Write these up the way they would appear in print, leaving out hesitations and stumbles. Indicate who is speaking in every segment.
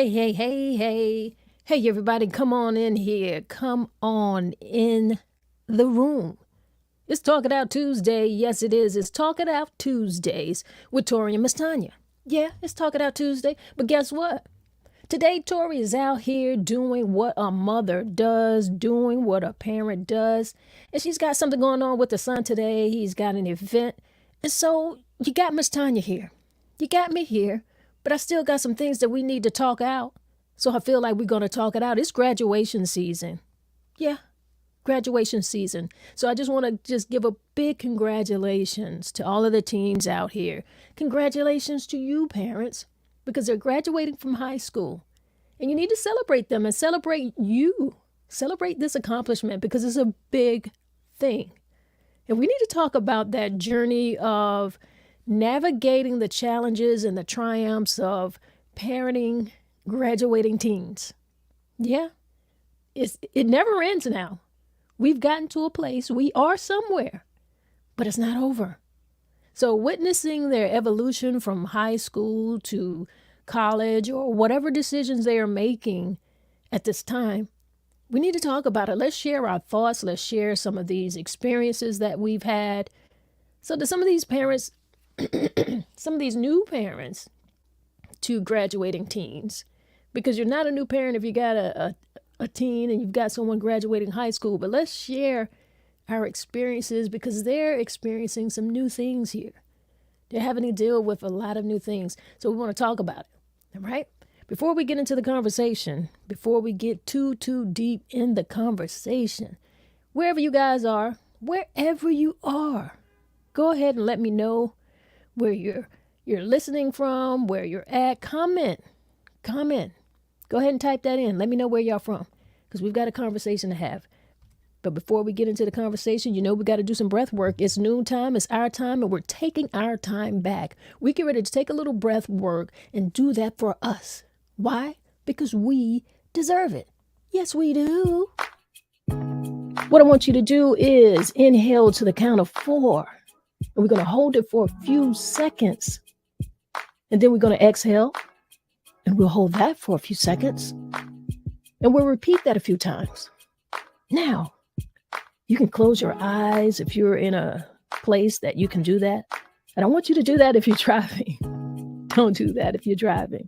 Speaker 1: Hey. Hey, everybody, come on in here. Come on in the room. It's Talk It Out Tuesday. Yes, it is. It's Talk It Out Tuesdays with Tori and MsTonya. Yeah, it's Talk It Out Tuesday. But guess what? Today, Tori is out here doing what a mother does, doing what a parent does. And she's got something going on with her son today. He's got an event. And so you got MsTonya here. You got me here. But I still got some things that we need to talk out. So I feel like we're going to talk it out. It's graduation season. Yeah, graduation season. So I just want to just give a big congratulations to all of the teens out here. Congratulations to you, parents, because they're graduating from high school. And you need to celebrate them and celebrate you. Celebrate this accomplishment because it's a big thing. And we need to talk about that journey of navigating the challenges and the triumphs of parenting graduating teens. Yeah, it never ends now. We've gotten to a place, we are somewhere, but it's not over. So witnessing their evolution from high school to college or whatever decisions they are making at this time, we need to talk about it. Let's share our thoughts. Let's share some of these experiences that we've had. So to some of these parents, some of these new parents to graduating teens, because you're not a new parent if you got a teen and you've got someone graduating high school, but let's share our experiences because they're experiencing some new things here. They're having to deal with a lot of new things. So we want to talk about it, all right? Before we get into the conversation, before we get too deep in the conversation, wherever you guys are, go ahead and let me know where you're listening from, where you're at. Comment. Go ahead and type that in. Let me know where y'all from because we've got a conversation to have. But before we get into the conversation, we got to do some breath work. It's noontime. It's our time, and we're taking our time back. We get ready to take a little breath work and do that for us. Why? Because we deserve it. Yes, we do. What I want you to do is inhale to the count of 4. And we're going to hold it for a few seconds. And then we're going to exhale. And we'll hold that for a few seconds. And we'll repeat that a few times. Now, you can close your eyes if you're in a place that you can do that. I don't want you to do that if you're driving. Don't do that if you're driving.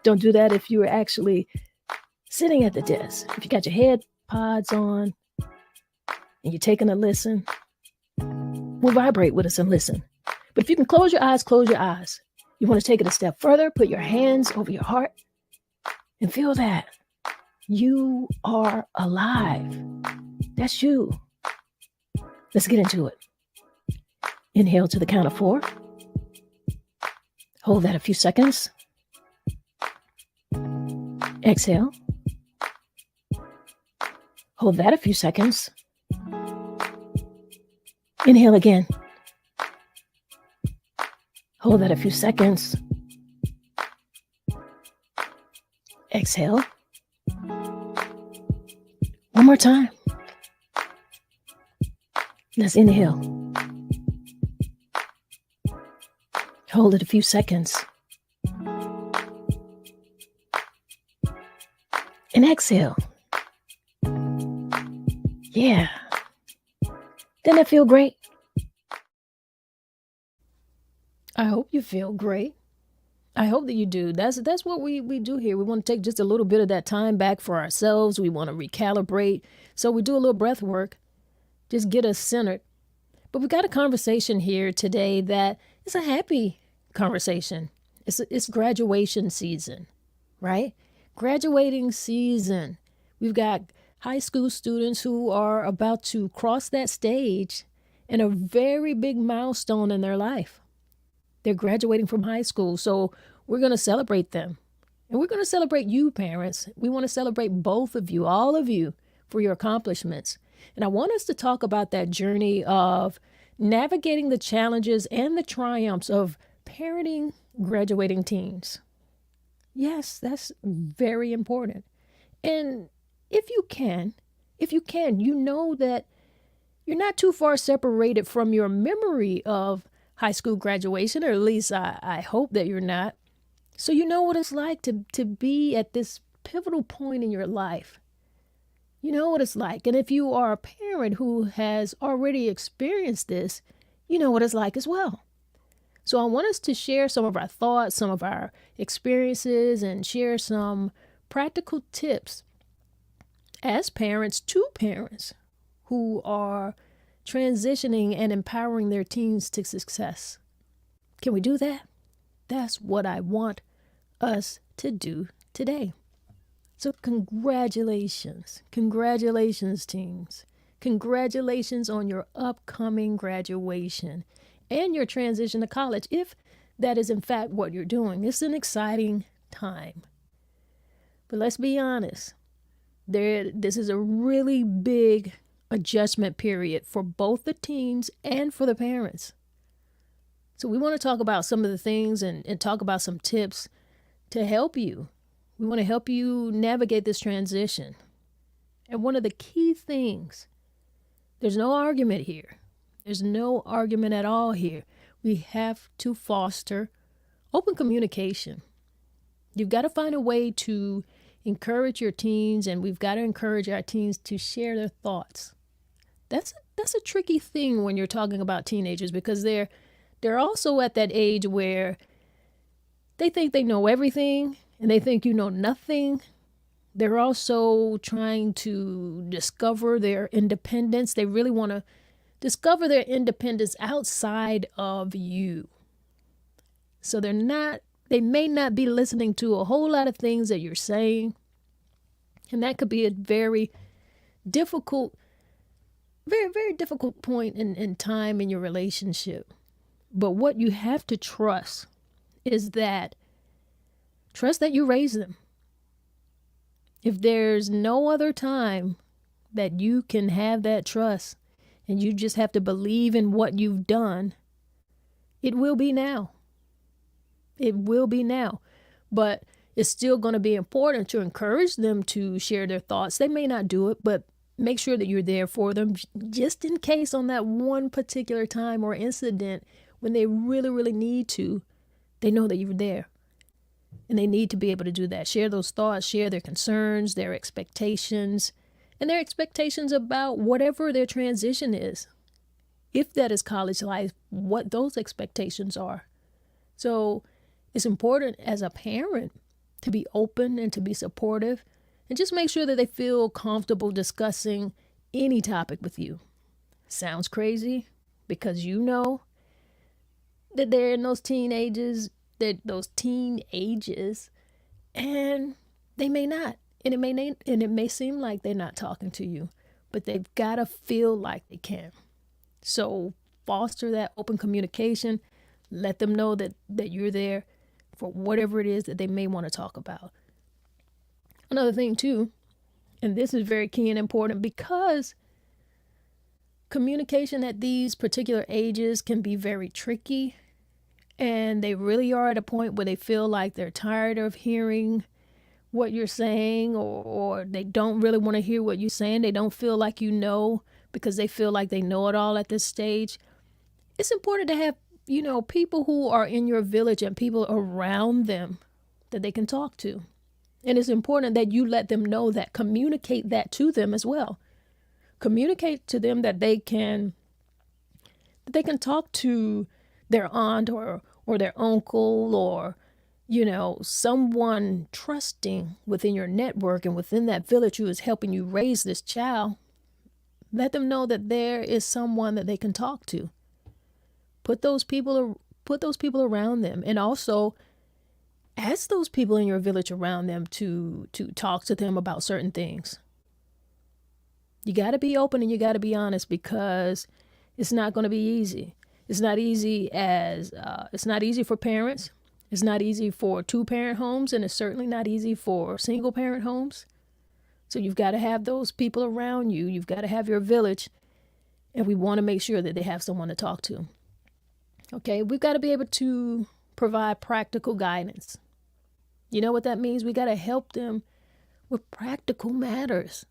Speaker 1: Don't do that if you're actually sitting at the desk. If you got your head pods on and you're taking a listen, we'll vibrate with us and listen. But if you can close your eyes, close your eyes. You want to take it a step further, put your hands over your heart and feel that you are alive. That's you. Let's get into it. Inhale to the count of 4. Hold that a few seconds. Exhale. Hold that a few seconds. Inhale again. Hold that a few seconds. Exhale. One more time. Let's inhale. Hold it a few seconds. And exhale. Yeah. Doesn't that feel great? I hope you feel great. I hope that you do. That's what we do here. We want to take just a little bit of that time back for ourselves. We want to recalibrate. So we do a little breath work. Just get us centered. But we got a conversation here today that is a happy conversation. It's graduation season, right? Graduating season. We've got high school students who are about to cross that stage in a very big milestone in their life. They're graduating from high school, so we're going to celebrate them. And we're going to celebrate you, parents. We want to celebrate both of you, all of you, for your accomplishments. And I want us to talk about that journey of navigating the challenges and the triumphs of parenting graduating teens. Yes, that's very important. And if you can, you know that you're not too far separated from your memory of high school graduation, or at least I hope that you're not. So you know what it's like to be at this pivotal point in your life. You know what it's like. And if you are a parent who has already experienced this, you know what it's like as well. So I want us to share some of our thoughts, some of our experiences, and share some practical tips as parents to parents who are transitioning and empowering their teens to success. Can we do that? That's what I want us to do today. So congratulations. Congratulations, teens. Congratulations on your upcoming graduation and your transition to college, if that is in fact what you're doing. It's an exciting time. But let's be honest. This is a really big adjustment period for both the teens and for the parents. So we want to talk about some of the things and talk about some tips to help you. We want to help you navigate this transition. And one of the key things, there's no argument here. There's no argument at all here. We have to foster open communication. You've got to find a way to encourage your teens, and we've got to encourage our teens to share their thoughts. That's a tricky thing when you're talking about teenagers, because they're also at that age where they think they know everything and they think you know nothing. They're also trying to discover their independence. They really want to discover their independence outside of you. So they may not be listening to a whole lot of things that you're saying. And that could be a very difficult, very, very difficult point in time in your relationship. But what you have to trust is that you raise them. If there's no other time that you can have that trust, and you just have to believe in what you've done, it will be now. It will be now. But it's still going to be important to encourage them to share their thoughts. They may not do it, but make sure that you're there for them just in case on that one particular time or incident when they really, really need to, they know that you're there. And they need to be able to do that. Share those thoughts, share their concerns, their expectations, and their expectations about whatever their transition is. If that is college life, what those expectations are. So it's important as a parent to be open and to be supportive, and just make sure that they feel comfortable discussing any topic with you. Sounds crazy, because you know that they're in those teen ages, and they may not. And it may seem like they're not talking to you, but they've got to feel like they can. So foster that open communication. Let them know that you're there for whatever it is that they may want to talk about. Another thing too, and this is very key and important, because communication at these particular ages can be very tricky, and they really are at a point where they feel like they're tired of hearing what you're saying, or they don't really want to hear what you're saying. They don't feel like you know, because they feel like they know it all at this stage. It's important to have, people who are in your village and people around them that they can talk to. And it's important that you let them know that, communicate that to them as well. Communicate to them that they can talk to their aunt or their uncle, or someone trusting within your network and within that village who is helping you raise this child. Let them know that there is someone that they can talk to. Put those people around them, and also ask those people in your village around them to talk to them about certain things. You got to be open and you got to be honest, because it's not going to be easy. It's not easy for parents. It's not easy for two-parent homes, and it's certainly not easy for single-parent homes. So you've got to have those people around you. You've got to have your village, and we want to make sure that they have someone to talk to. Okay, we've got to be able to provide practical guidance. You know what that means? We got to help them with practical matters.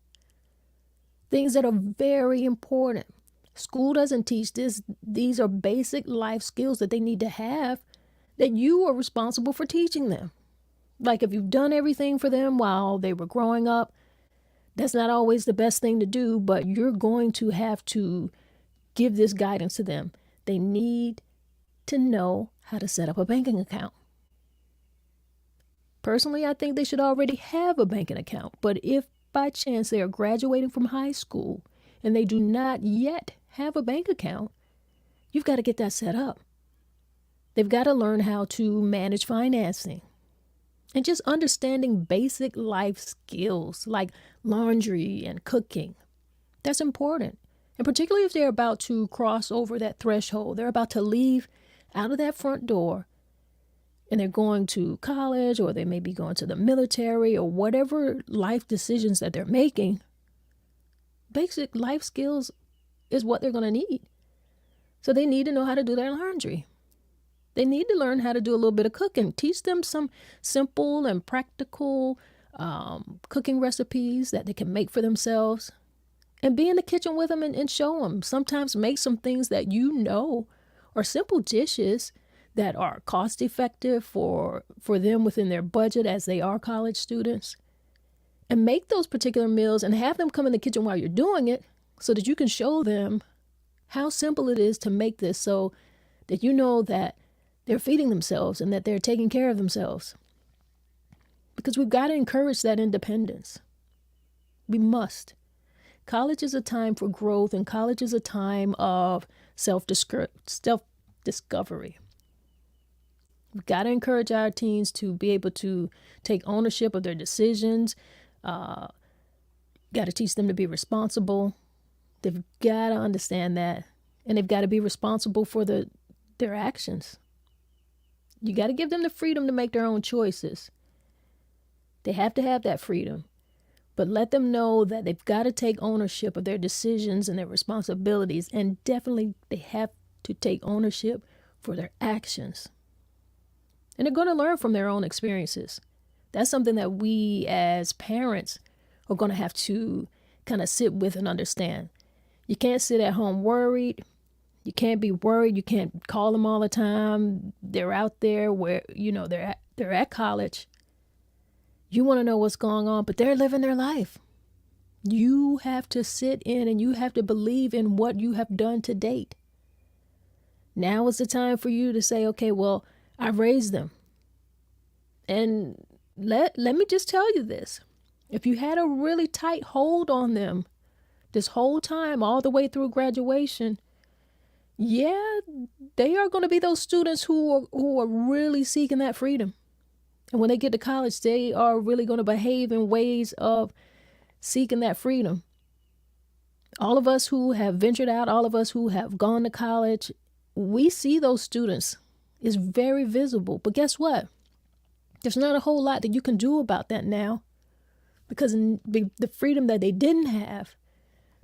Speaker 1: Things that are very important. School doesn't teach this. These are basic life skills that they need to have that you are responsible for teaching them. Like if you've done everything for them while they were growing up, that's not always the best thing to do, but you're going to have to give this guidance to them. They need to know how to set up a banking account. Personally, I think they should already have a banking account, but if by chance they are graduating from high school and they do not yet have a bank account, you've got to get that set up. They've got to learn how to manage financing and just understanding basic life skills like laundry and cooking. That's important. And particularly if they're about to cross over that threshold, they're about to leave out of that front door and they're going to college, or they may be going to the military, or whatever life decisions that they're making. Basic life skills is what they're going to need. So they need to know how to do their laundry. They need to learn how to do a little bit of cooking. Teach them some simple and practical cooking recipes that they can make for themselves. And be in the kitchen with them and show them. Sometimes make some things that you know are simple dishes that are cost effective for them within their budget as they are college students. And make those particular meals and have them come in the kitchen while you're doing it so that you can show them how simple it is to make this, so that you know that they're feeding themselves and that they're taking care of themselves. Because we've got to encourage that independence. We must. College is a time for growth, and college is a time of self-discovery. We've got to encourage our teens to be able to take ownership of their decisions. Got to teach them to be responsible. They've got to understand that. And they've got to be responsible for their actions. You got to give them the freedom to make their own choices. They have to have that freedom. But let them know that they've got to take ownership of their decisions and their responsibilities. And definitely they have to take ownership for their actions. And they're going to learn from their own experiences. That's something that we as parents are going to have to kind of sit with and understand. You can't sit at home worried. You can't be worried. You can't call them all the time. They're out there where, they're at college. You want to know what's going on, but they're living their life. You have to sit in and you have to believe in what you have done to date. Now is the time for you to say, okay, well, I raised them. And let me just tell you this. If you had a really tight hold on them this whole time, all the way through graduation, yeah, they are going to be those students who are really seeking that freedom. And when they get to college, they are really going to behave in ways of seeking that freedom. All of us who have ventured out, all of us who have gone to college, we see those students. It's very visible. But guess what? There's not a whole lot that you can do about that now, because the freedom that they didn't have,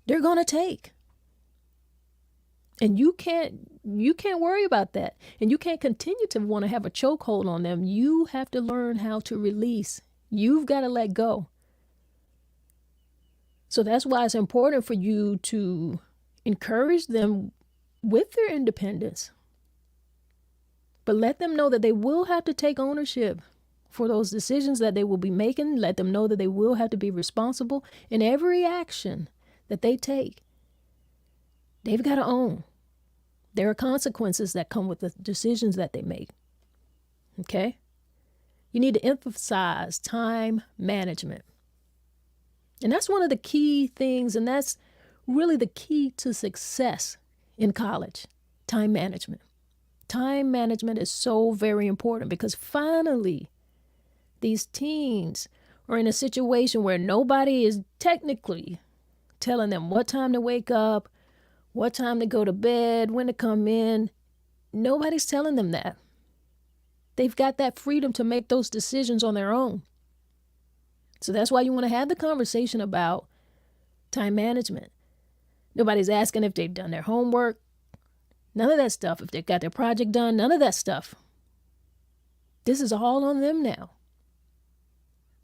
Speaker 1: they're going to take. And you can't worry about that. And you can't continue to want to have a chokehold on them. You have to learn how to release. You've got to let go. So that's why it's important for you to encourage them with their independence. But let them know that they will have to take ownership for those decisions that they will be making. Let them know that they will have to be responsible in every action that they take. They've got to own. There are consequences that come with the decisions that they make. Okay? You need to emphasize time management. And that's one of the key things, and that's really the key to success in college, time management. Time management is so very important, because finally, these teens are in a situation where nobody is technically telling them what time to wake up, what time to go to bed, when to come in. Nobody's telling them that. They've got that freedom to make those decisions on their own. So that's why you want to have the conversation about time management. Nobody's asking if they've done their homework. None of that stuff. If they've got their project done, none of that stuff. This is all on them now.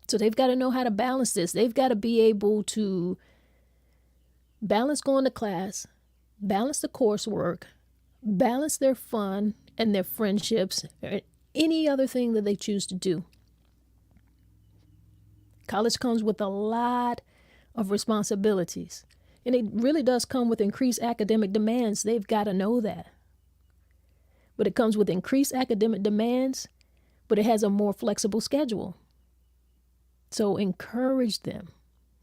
Speaker 1: So they've got to know how to balance this. They've got to be able to balance going to class, balance the coursework, balance their fun and their friendships, any other thing that they choose to do. College comes with a lot of responsibilities, and it really does come with increased academic demands. They've got to know that. But it comes with increased academic demands, but it has a more flexible schedule. So encourage them.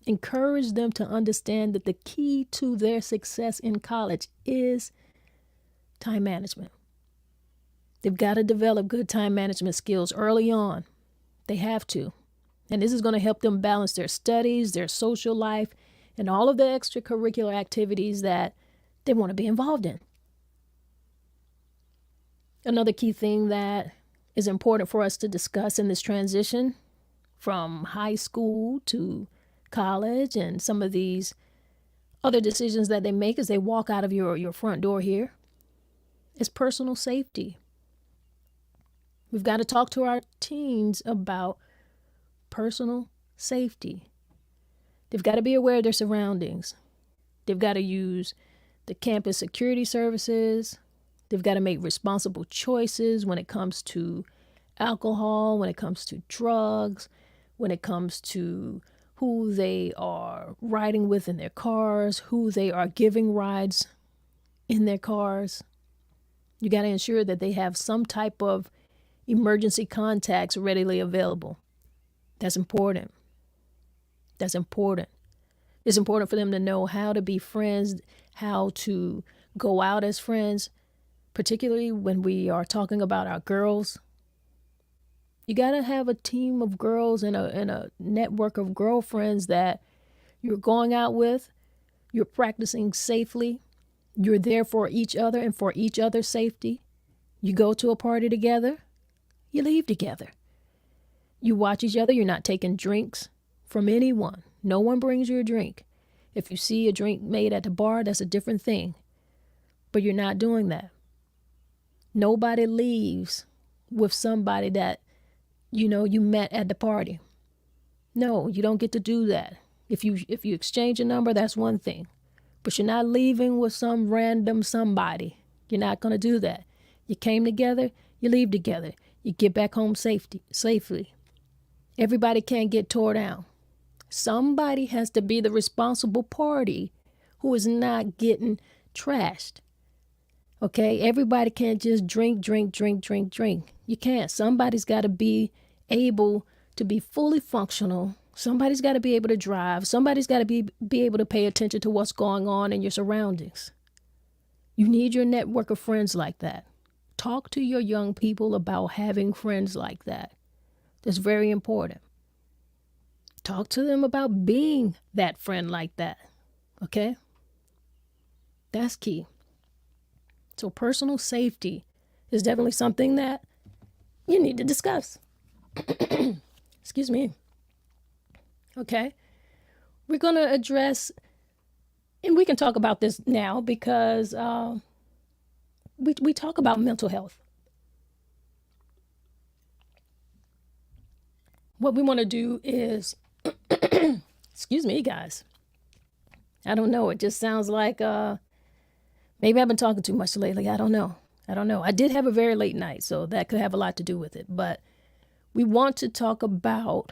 Speaker 1: Encourage them to understand that the key to their success in college is time management. They've got to develop good time management skills early on. They have to. And this is going to help them balance their studies, their social life, and all of the extracurricular activities that they want to be involved in. Another key thing that is important for us to discuss in this transition from high school to college and some of these other decisions that they make as they walk out of your front door here is personal safety. We've got to talk to our teens about personal safety. They've got to be aware of their surroundings. They've got to use the campus security services. They've got to make responsible choices when it comes to alcohol, when it comes to drugs, when it comes to who they are riding with in their cars, who they are giving rides in their cars. You got to ensure that they have some type of emergency contacts readily available. That's important. That's important. It's important for them to know how to be friends, how to go out as friends, particularly when we are talking about our girls. You got to have a team of girls and a network of girlfriends that you're going out with, you're practicing safely, you're there for each other and for each other's safety. You go to a party together, you leave together. You watch each other, you're not taking drinks from anyone. No one brings you a drink. If you see a drink made at the bar, that's a different thing. But you're not doing that. Nobody leaves with somebody that you met at the party. No, you don't get to do that. If you exchange a number, that's one thing. But you're not leaving with some random somebody. You're not going to do that. You came together, you leave together. You get back home safely. Everybody can't get tore down. Somebody has to be the responsible party who is not getting trashed. Okay? Everybody can't just drink. You can't. Somebody's got to be able to be fully functional. Somebody's got to be able to drive. Somebody's got to be able to pay attention to what's going on in your surroundings. You need your network of friends like that. Talk to your young people about having friends like that. That's very important. Talk to them about being that friend like that. Okay? That's key. So personal safety is definitely something that you need to discuss. Excuse me. Okay? We're going to address, and we can talk about this now because we talk about mental health. What we want to do is, excuse me, guys. I don't know. It just sounds like maybe I've been talking too much lately. I don't know. I did have a very late night, so that could have a lot to do with it. But we want to talk about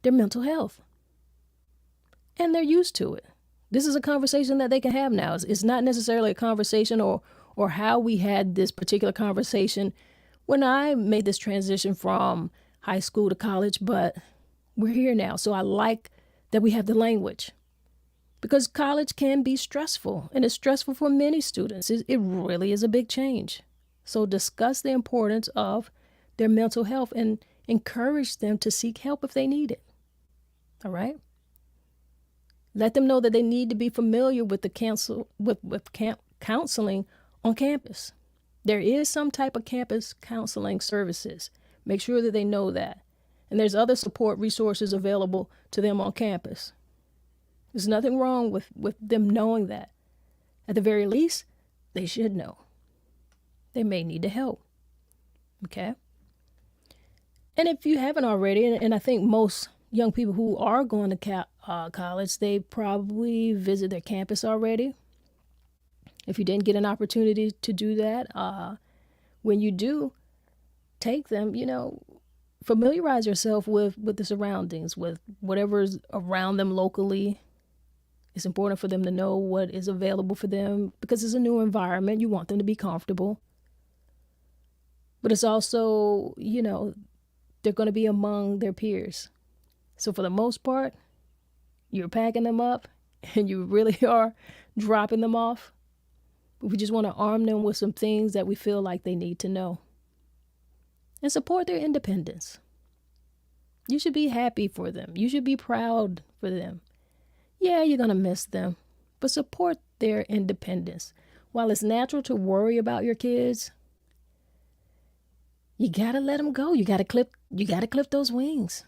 Speaker 1: their mental health. And they're used to it. This is a conversation that they can have now. It's not necessarily a conversation or how we had this particular conversation when I made this transition from high school to college, but we're here now. So I like that we have the language because college can be stressful, and it's stressful for many students. It really is a big change. So discuss the importance of their mental health and encourage them to seek help if they need it. All right? Let them know that they need to be familiar with the counseling on campus. There is some type of campus counseling services. Make sure that they know that. And there's other support resources available to them on campus. There's nothing wrong with them knowing that. At the very least, they should know. They may need the help. Okay? And if you haven't already, and I think most young people who are going to college, they probably visit their campus already. If you didn't get an opportunity to do that, when you do, take them, familiarize yourself with the surroundings, with whatever's around them locally. It's important for them to know what is available for them because it's a new environment. You want them to be comfortable. But it's also, they're going to be among their peers. So for the most part, you're packing them up and you really are dropping them off. We just want to arm them with some things that we feel like they need to know and support their independence. You should be happy for them. You should be proud for them. Yeah, you're going to miss them, but support their independence. While it's natural to worry about your kids, you got to let them go. You got to clip those wings.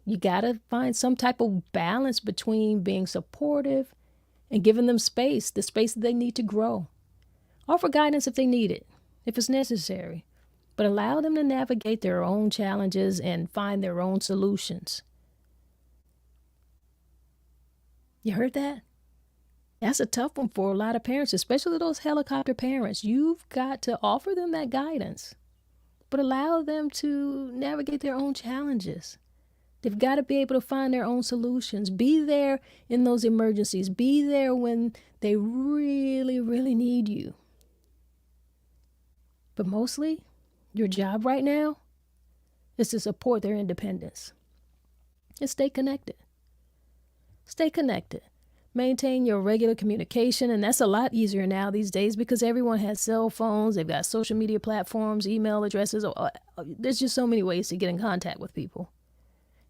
Speaker 1: You got to find some type of balance between being supportive and giving them space, the space that they need to grow. Offer guidance if they need it, if it's necessary, but allow them to navigate their own challenges and find their own solutions. You heard that? That's a tough one for a lot of parents, especially those helicopter parents. You've got to offer them that guidance, but allow them to navigate their own challenges. They've got to be able to find their own solutions. Be there in those emergencies. Be there when they really, really need you. But mostly, your job right now is to support their independence and stay connected. Stay connected. Maintain your regular communication, and that's a lot easier now these days because everyone has cell phones. They've got social media platforms, email addresses. There's just so many ways to get in contact with people.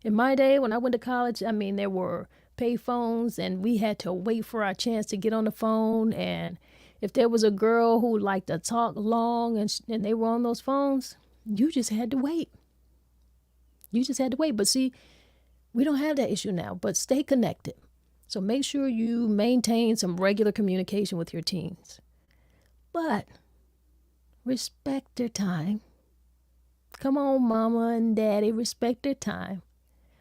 Speaker 1: In my day, when I went to college, there were pay phones, and we had to wait for our chance to get on the phone. And if there was a girl who liked to talk long and they were on those phones, you just had to wait. But see, we don't have that issue now, but stay connected. So make sure you maintain some regular communication with your teens. But respect their time. Come on, mama and daddy, respect their time.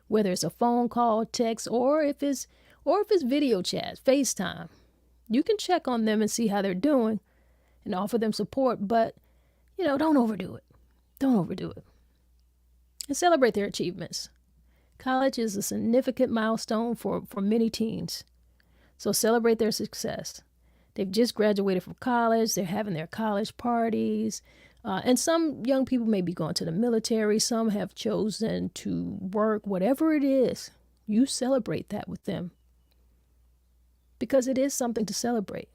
Speaker 1: Whether it's a phone call, text, or if it's video chat, FaceTime. You can check on them and see how they're doing and offer them support, but, don't overdo it. Don't overdo it. And celebrate their achievements. College is a significant milestone for many teens. So celebrate their success. They've just graduated from college. They're having their college parties. And some young people may be going to the military. Some have chosen to work. Whatever it is, you celebrate that with them. Because it is something to celebrate.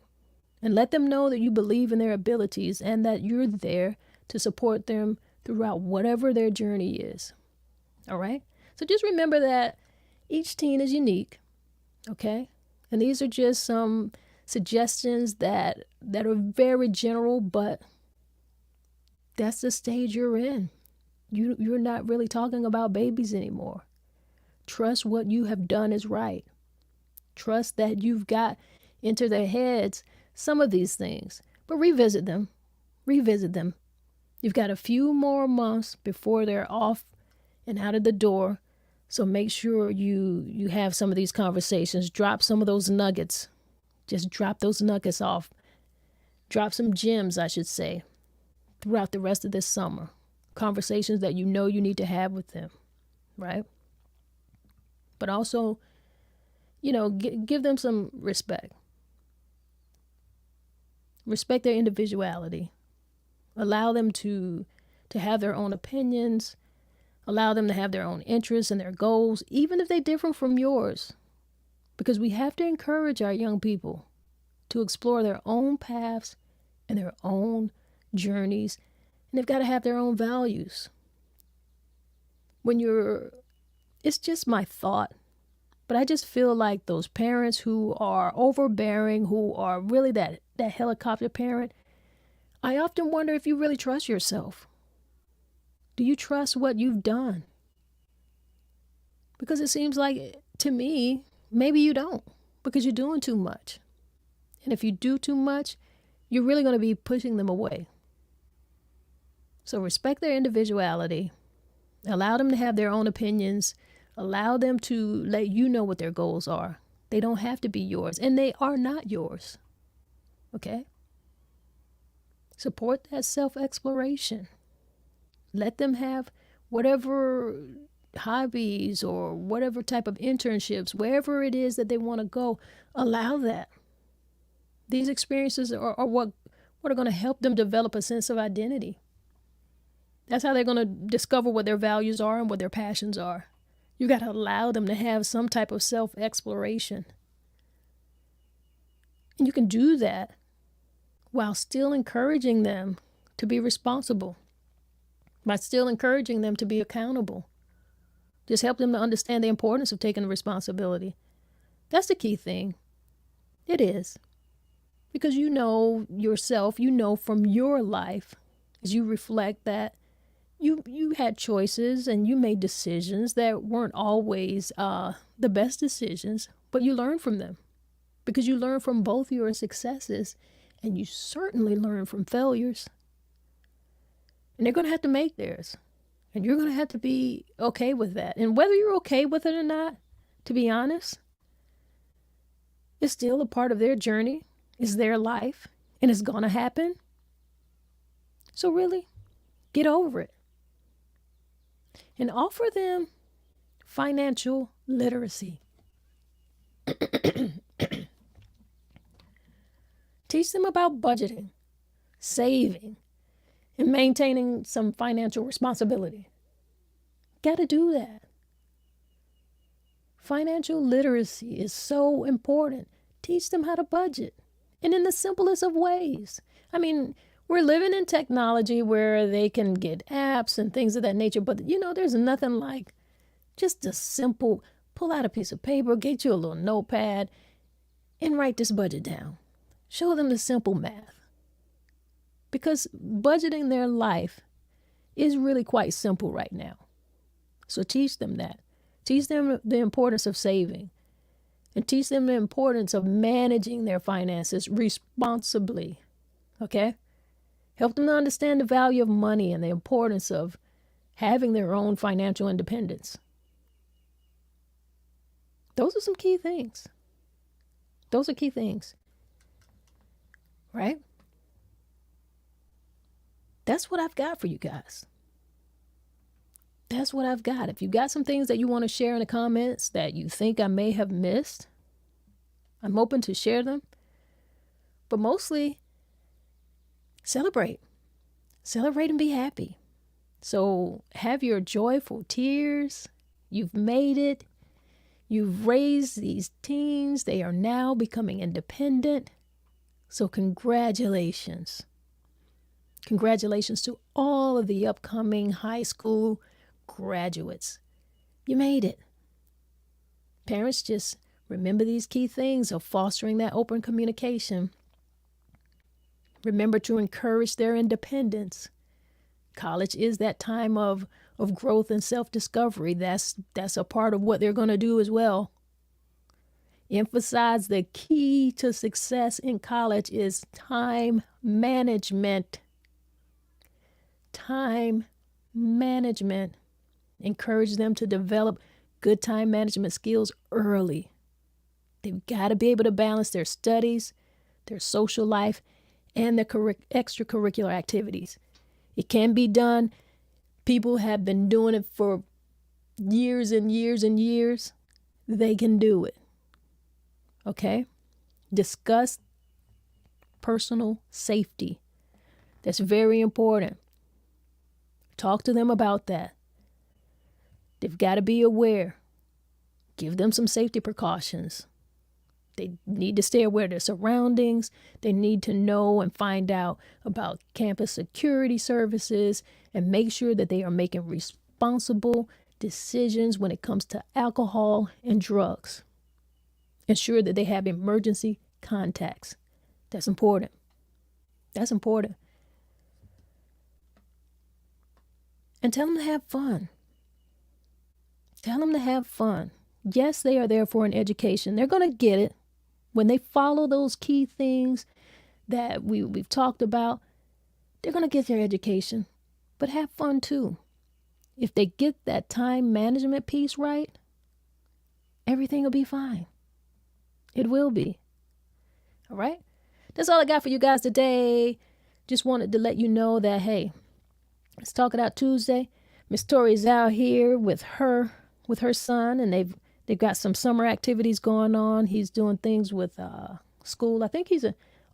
Speaker 1: And let them know that you believe in their abilities and that you're there to support them throughout whatever their journey is. All right? So just remember that each teen is unique. Okay? And these are just some suggestions that are very general, but that's the stage you're in. You're not really talking about babies anymore. Trust what you have done is right. Trust that you've got into their heads some of these things, but revisit them. You've got a few more months before they're off and out of the door. So make sure you have some of these conversations. Drop some of those nuggets. Just drop those nuggets off. Drop some gems, I should say, throughout the rest of this summer. Conversations that you need to have with them, right? But also, give them some respect. Respect their individuality. Allow them to have their own opinions. Allow them to have their own interests and their goals, even if they differ from yours. Because we have to encourage our young people to explore their own paths and their own journeys. And they've got to have their own values. It's just my thought, but I just feel like those parents who are overbearing, who are really that helicopter parent, I often wonder if you really trust yourself. Do you trust what you've done? Because it seems like, to me, maybe you don't, because you're doing too much. And if you do too much, you're really going to be pushing them away. So respect their individuality. Allow them to have their own opinions. Allow them to let you know what their goals are. They don't have to be yours, and they are not yours. Okay? Support that self-exploration. Let them have whatever hobbies or whatever type of internships, wherever it is that they want to go, allow that. These experiences are what are going to help them develop a sense of identity. That's how they're going to discover what their values are and what their passions are. You got to allow them to have some type of self-exploration. And you can do that while still encouraging them to be responsible, by still encouraging them to be accountable. Just help them to understand the importance of taking responsibility. That's the key thing. It is. Because you know yourself, you know from your life, as you reflect that you had choices and you made decisions that weren't always the best decisions, but you learned from them. Because you learn from both your successes and you certainly learn from failures. And they're going to have to make theirs. And you're going to have to be okay with that. And whether you're okay with it or not, to be honest, it's still a part of their journey. It's their life. And it's going to happen. So really, get over it. And offer them financial literacy. Teach them about budgeting, saving, and maintaining some financial responsibility. Got to do that. Financial literacy is so important. Teach them how to budget. And in the simplest of ways. I mean, we're living in technology where they can get apps and things of that nature. But, there's nothing like just a simple pull out a piece of paper, get you a little notepad, and write this budget down. Show them the simple math. Because budgeting their life is really quite simple right now. So teach them that. Teach them the importance of saving. And teach them the importance of managing their finances responsibly. Okay? Help them to understand the value of money and the importance of having their own financial independence. Those are some key things. Those are key things. Right? That's what I've got for you guys. That's what I've got. If you got some things that you want to share in the comments that you think I may have missed, I'm open to share them. But mostly, celebrate. Celebrate and be happy. So have your joyful tears. You've made it. You've raised these teens. They are now becoming independent. So congratulations. Congratulations to all of the upcoming high school graduates. You made it. Parents, just remember these key things of fostering that open communication. Remember to encourage their independence. College is that time of growth and self-discovery. That's a part of what they're going to do as well. Emphasize the key to success in college is time management. Time management. Encourage them to develop good time management skills early. They've got to be able to balance their studies, their social life, and their extracurricular activities. It can be done. People have been doing it for years and years and years. They can do it. Okay? Discuss personal safety. That's very important. Talk to them about that. They've got to be aware. Give them some safety precautions. They need to stay aware of their surroundings. They need to know and find out about campus security services and make sure that they are making responsible decisions when it comes to alcohol and drugs. Ensure that they have emergency contacts. That's important. That's important. And tell them to have fun. Tell them to have fun. Yes, they are there for an education. They're going to get it. When they follow those key things that we've talked about, they're going to get their education. But have fun too. If they get that time management piece right, everything will be fine. It will be. All right? That's all I got for you guys today. Just wanted to let you know that, hey, Let's Talk It Out Tuesday. Miss Tori's out here with her son, and they've got some summer activities going on. He's doing things with school. I think he's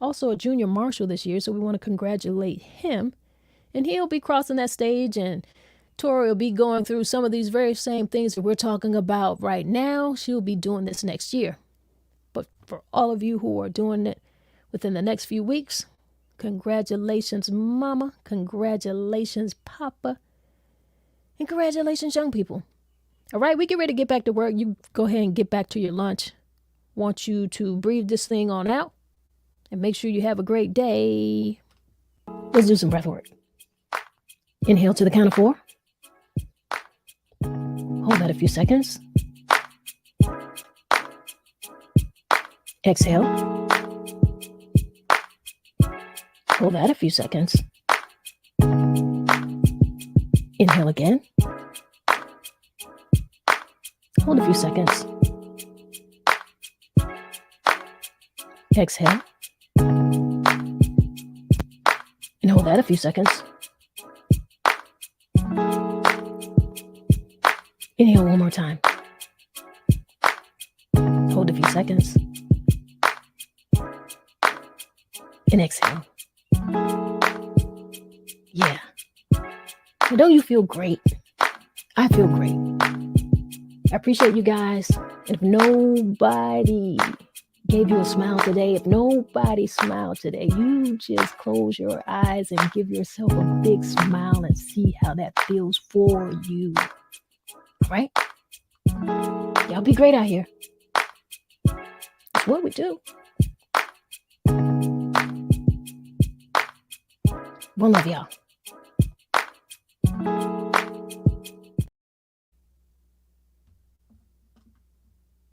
Speaker 1: also a junior marshal this year, so we want to congratulate him. And he'll be crossing that stage, and Tori will be going through some of these very same things that we're talking about right now. She'll be doing this next year. But for all of you who are doing it within the next few weeks, congratulations, Mama. Congratulations, Papa. And congratulations, young people. All right, we get ready to get back to work. You go ahead and get back to your lunch. Want you to breathe this thing on out and make sure you have a great day. Let's do some breath work. Inhale to the count of 4. Hold that a few seconds. Exhale. Hold that a few seconds. Inhale again. Hold a few seconds. Exhale. And hold that a few seconds. Inhale one more time. Hold a few seconds. And exhale. Yeah. Now, don't you feel great? I feel great. I appreciate you guys. And if nobody gave you a smile today, if nobody smiled today, you just close your eyes and give yourself a big smile and see how that feels for you. All right? Y'all be great out here. That's what we do. One love, y'all.